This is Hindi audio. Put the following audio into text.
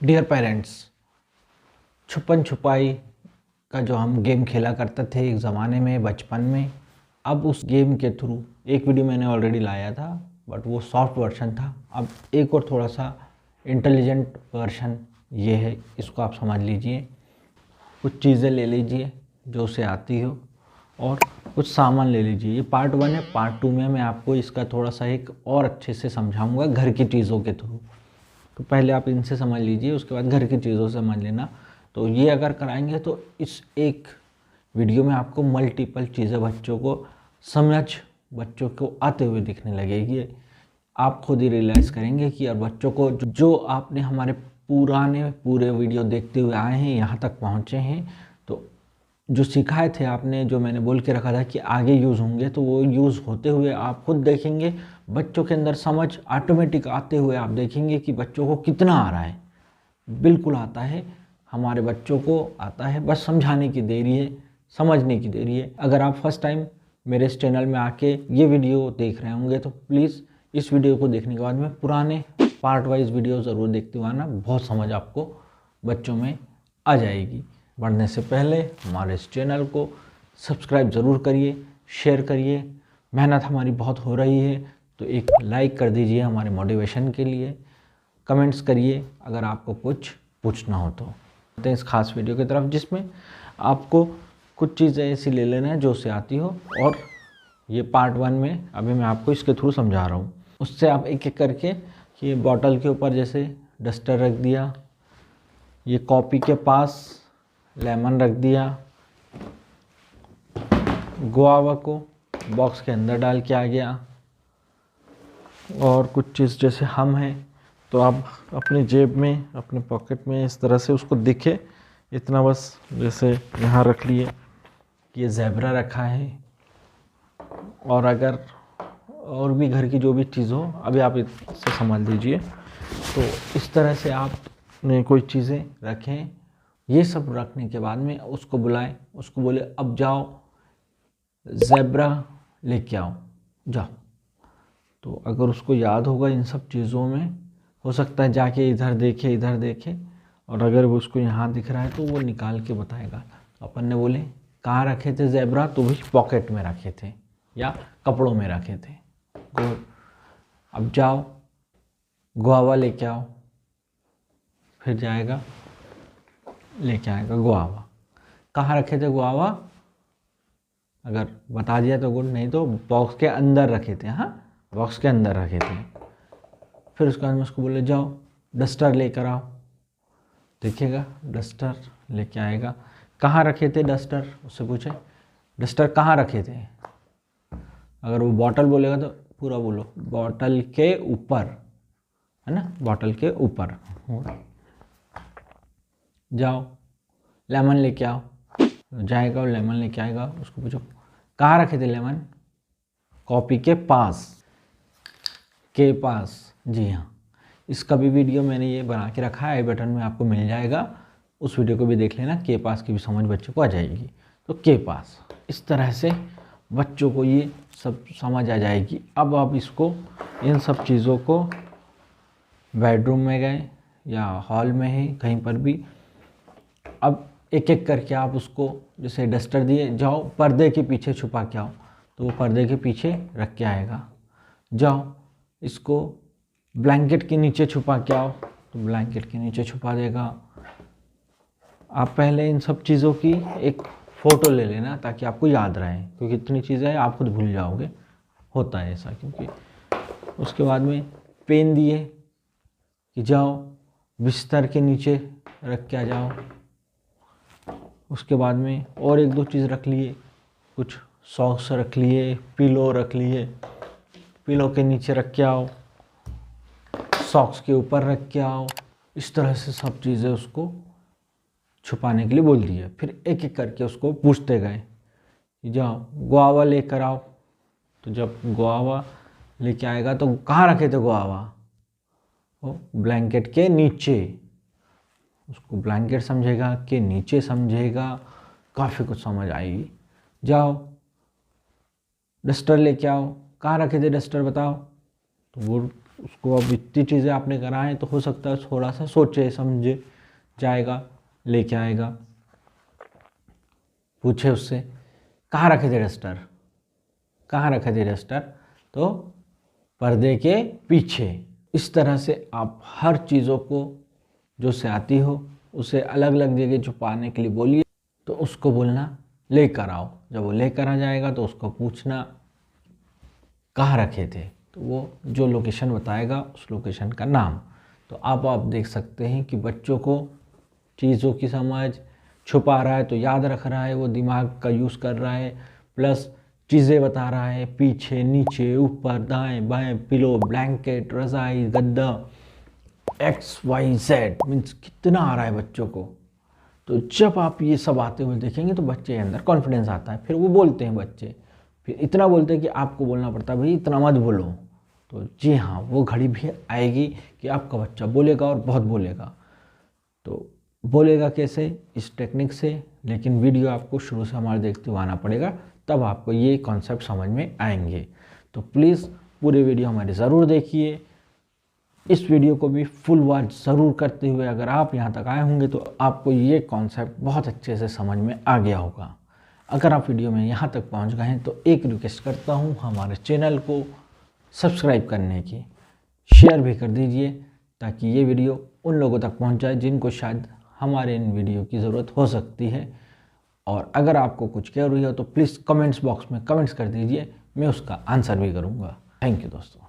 डियर पेरेंट्स, छुपन छुपाई का जो हम गेम खेला करते थे एक ज़माने में बचपन में, अब उस गेम के थ्रू एक वीडियो मैंने ऑलरेडी लाया था, बट वो सॉफ्ट वर्जन था। अब एक और थोड़ा सा इंटेलिजेंट वर्जन ये है, इसको आप समझ लीजिए। कुछ चीज़ें ले लीजिए जो उसे आती हो और कुछ सामान ले लीजिए। ये पार्ट 1 है। पार्ट 2 में मैं आपको इसका थोड़ा सा एक और अच्छे से समझाऊंगा घर की चीज़ों के थ्रू। तो पहले आप इनसे समझ लीजिए, उसके बाद घर की चीज़ों से समझ लेना। तो ये अगर कराएंगे तो इस एक वीडियो में आपको मल्टीपल चीज़ें बच्चों को आते हुए दिखने लगेगी। आप खुद ही रियलाइज़ करेंगे कि यार बच्चों को जो आपने हमारे पूरे वीडियो देखते हुए आए हैं, यहाँ तक पहुँचे हैं, तो जो सिखाए थे आपने, जो मैंने बोल के रखा था कि आगे यूज़ होंगे, तो वो यूज़ होते हुए आप खुद देखेंगे। बच्चों के अंदर समझ ऑटोमेटिक आते हुए आप देखेंगे कि बच्चों को कितना आ रहा है। बिल्कुल आता है, हमारे बच्चों को आता है, बस समझाने की देरी है, समझने की देरी है। अगर आप फर्स्ट टाइम मेरे इस चैनल में आके ये वीडियो देख रहे होंगे तो प्लीज़ इस वीडियो को देखने के बाद में पुराने पार्ट वाइज वीडियो ज़रूर देखते हुए आना। बहुत समझ आपको बच्चों में आ जाएगी। बढ़ने से पहले हमारे इस चैनल को सब्सक्राइब ज़रूर करिए, शेयर करिए। मेहनत हमारी बहुत हो रही है, तो एक लाइक कर दीजिए हमारे मोटिवेशन के लिए। कमेंट्स करिए अगर आपको कुछ पूछना हो तो। इस खास वीडियो की तरफ, जिसमें आपको कुछ चीज़ें ऐसी ले लेना है जो उसे आती हो, और ये पार्ट 1 में अभी मैं आपको इसके थ्रू समझा रहा हूँ। उससे आप एक एक करके, ये बॉटल के ऊपर जैसे डस्टर रख दिया, ये कॉपी के पास लेमन रख दिया, गुआवा को बॉक्स के अंदर डाल के आ गया, और कुछ चीज़ जैसे हम हैं तो आप अपनी जेब में, अपने पॉकेट में इस तरह से उसको दिखे इतना, बस जैसे यहाँ रख लिए कि ये ज़ेब्रा रखा है। और अगर और भी घर की जो भी चीज़ हो, अभी आप इससे समझ लीजिए। तो इस तरह से आपने कोई चीज़ें रखें। ये सब रखने के बाद में उसको बुलाएं, उसको बोले अब जाओ ज़ेब्रा लेके आओ, जाओ। तो अगर उसको याद होगा इन सब चीज़ों में, हो सकता है जाके इधर देखे, और अगर वो उसको यहाँ दिख रहा है तो वो निकाल के बताएगा। अपन ने बोले कहाँ रखे थे ज़ेब्रा, तो भी पॉकेट में रखे थे या कपड़ों में रखे थे। गुड, अब जाओ गुआवा लेके आओ। फिर जाएगा लेके आएगा गुआवा। कहाँ रखे थे गुआवा, अगर बता दिया तो गुड, नहीं तो बॉक्स के अंदर रखे थे। हाँ, बॉक्स के अंदर रखे थे। फिर उसके बाद में उसको बोले जाओ डस्टर लेकर आओ। देखिएगा डस्टर लेके आएगा। कहाँ रखे थे डस्टर, उससे पूछे डस्टर कहाँ रखे थे। अगर वो बॉटल बोलेगा तो पूरा बोलो बॉटल के ऊपर, है ना, बॉटल के ऊपर। जाओ लेमन लेके आओ। जाएगा और लेमन लेके आएगा। उसको पूछो कहाँ रखे थे लेमन, कॉपी के पास। के पास, जी हाँ। इसका भी वीडियो मैंने ये बना के रखा है, आई बटन में आपको मिल जाएगा, उस वीडियो को भी देख लेना। के पास की भी समझ बच्चों को आ जाएगी। तो के पास, इस तरह से बच्चों को ये सब समझ आ जाएगी। अब आप इसको, इन सब चीज़ों को बेडरूम में गए या हॉल में ही कहीं पर भी, अब एक एक करके आप उसको, जैसे डस्टर दिए, जाओ पर्दे के पीछे छुपा के आओ, तो वो पर्दे के पीछे रख के आएगा। जाओ इसको ब्लैंकेट के नीचे छुपा के आओ, तो ब्लैंकेट के नीचे छुपा देगा। आप पहले इन सब चीज़ों की एक फ़ोटो ले लेना ताकि आपको याद रहे, क्योंकि इतनी चीज़ें हैं आप खुद भूल जाओगे, होता है ऐसा। क्योंकि उसके बाद में पेन दिए कि जाओ बिस्तर के नीचे रख के आ जाओ। उसके बाद में और एक दो चीज़ रख लिए, कुछ सॉक्स रख लिए, पिलो रख लिए, पिलो के नीचे रख के आओ, सॉक्स के ऊपर रख के आओ। इस तरह से सब चीज़ें उसको छुपाने के लिए बोल दिए। फिर एक एक करके उसको पूछते गए कि जाओ गुआवा लेकर आओ। तो जब गुआवा लेके आएगा तो कहाँ रखे थे गुआवा, वो ब्लैंकेट के नीचे। उसको ब्लैंकेट समझेगा कि नीचे समझेगा, काफ़ी कुछ समझ आएगी। जाओ डस्टर लेके आओ, कहाँ रखे थे डस्टर बताओ। तो वो उसको अब इतनी चीज़ें आपने कराएं तो हो सकता है थोड़ा सा सोचे समझे, जाएगा लेके आएगा। पूछे उससे कहाँ रखे थे डस्टर, कहाँ रखे थे डस्टर, तो पर्दे के पीछे। इस तरह से आप हर चीज़ों को जो से आती हो उसे अलग अलग जगह छुपाने के लिए बोलिए, तो उसको बोलना लेकर आओ। जब वो लेकर आ जाएगा तो उसको पूछना कहाँ रखे थे, तो वो जो लोकेशन बताएगा उस लोकेशन का नाम। तो आप देख सकते हैं कि बच्चों को चीज़ों की समझ, छुपा रहा है तो याद रख रहा है, वो दिमाग का यूज़ कर रहा है, प्लस चीज़ें बता रहा है, पीछे नीचे ऊपर दाएं बाएं, पिलो ब्लैंकेट रज़ाई गद्दा XYZ मीन्स कितना आ रहा है बच्चों को। तो जब आप ये सब आते हुए देखेंगे तो बच्चे के अंदर कॉन्फिडेंस आता है, फिर वो बोलते हैं बच्चे, फिर इतना बोलते हैं कि आपको बोलना पड़ता है भाई इतना मत बोलो। तो जी हाँ, वो घड़ी भी आएगी कि आपका बच्चा बोलेगा और बहुत बोलेगा। तो बोलेगा कैसे, इस टेक्निक से, लेकिन वीडियो आपको शुरू से हमारे देखते हुए आना पड़ेगा, तब आपको ये कॉन्सेप्ट समझ में आएंगे। तो प्लीज़ पूरे वीडियो हमारे ज़रूर देखिए। इस वीडियो को भी फुल वॉच ज़रूर करते हुए अगर आप यहाँ तक आए होंगे तो आपको ये कॉन्सेप्ट बहुत अच्छे से समझ में आ गया होगा। अगर आप वीडियो में यहाँ तक पहुँच गए हैं तो एक रिक्वेस्ट करता हूँ हमारे चैनल को सब्सक्राइब करने की, शेयर भी कर दीजिए ताकि ये वीडियो उन लोगों तक पहुँच जाए जिनको शायद हमारे इन वीडियो की ज़रूरत हो सकती है। और अगर आपको कुछ क्वेरी हो तो प्लीज़ कमेंट्स बॉक्स में कमेंट्स कर दीजिए, मैं उसका आंसर भी करूँगा। थैंक यू दोस्तों।